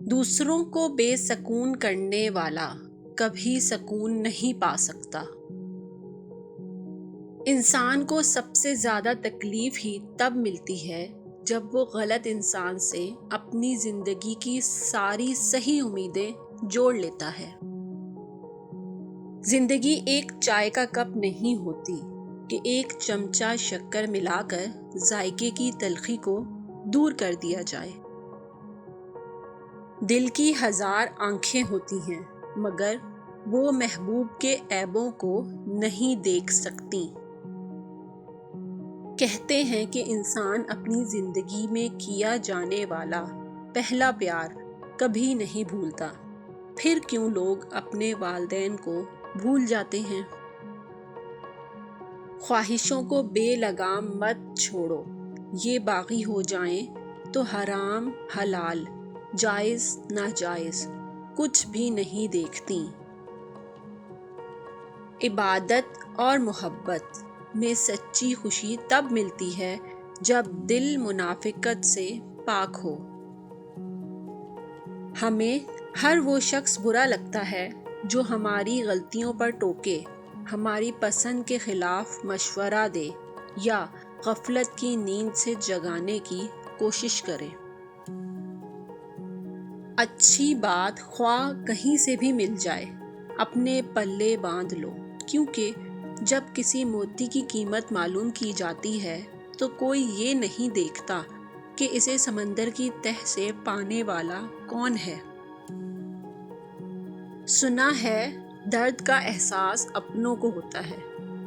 دوسروں کو بے سکون کرنے والا کبھی سکون نہیں پا سکتا۔ انسان کو سب سے زیادہ تکلیف ہی تب ملتی ہے جب وہ غلط انسان سے اپنی زندگی کی ساری صحیح امیدیں جوڑ لیتا ہے۔ زندگی ایک چائے کا کپ نہیں ہوتی کہ ایک چمچہ شکر ملا کر ذائقے کی تلخی کو دور کر دیا جائے۔ دل کی ہزار آنکھیں ہوتی ہیں مگر وہ محبوب کے عیبوں کو نہیں دیکھ سکتی۔ کہتے ہیں کہ انسان اپنی زندگی میں کیا جانے والا پہلا پیار کبھی نہیں بھولتا، پھر کیوں لوگ اپنے والدین کو بھول جاتے ہیں؟ خواہشوں کو بے لگام مت چھوڑو، یہ باغی ہو جائیں تو حرام حلال جائز ناجائز کچھ بھی نہیں دیکھتی۔ عبادت اور محبت میں سچی خوشی تب ملتی ہے جب دل منافقت سے پاک ہو۔ ہمیں ہر وہ شخص برا لگتا ہے جو ہماری غلطیوں پر ٹوکے، ہماری پسند کے خلاف مشورہ دے یا غفلت کی نیند سے جگانے کی کوشش کرے۔ اچھی بات خواہ کہیں سے بھی مل جائے، اپنے پلے باندھ لو، کیونکہ جب کسی موتی کی قیمت معلوم کی جاتی ہے تو کوئی یہ نہیں دیکھتا کہ اسے سمندر کی تہ سے پانے والا کون ہے۔ سنا ہے درد کا احساس اپنوں کو ہوتا ہے،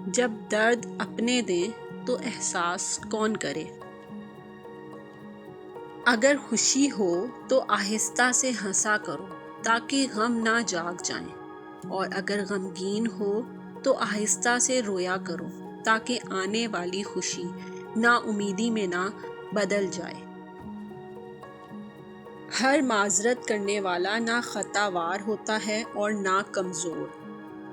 جب درد اپنے دیں تو احساس کون کرے۔ اگر خوشی ہو تو آہستہ سے ہنسا کرو تاکہ غم نہ جاگ جائیں، اور اگر غمگین ہو تو آہستہ سے رویا کرو تاکہ آنے والی خوشی نا امیدی میں نہ بدل جائے۔ ہر معذرت کرنے والا نہ خطا وار ہوتا ہے اور نہ کمزور،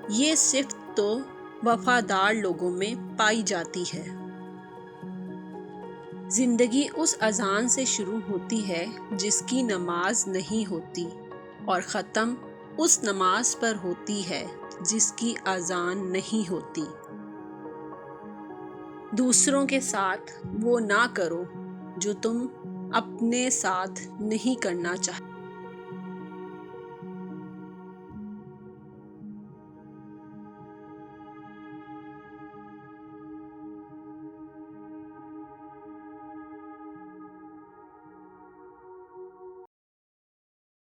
یہ صفت تو وفادار لوگوں میں پائی جاتی ہے۔ زندگی اس اذان سے شروع ہوتی ہے جس کی نماز نہیں ہوتی، اور ختم اس نماز پر ہوتی ہے جس کی اذان نہیں ہوتی۔ دوسروں کے ساتھ وہ نہ کرو جو تم اپنے ساتھ نہیں کرنا چاہتے۔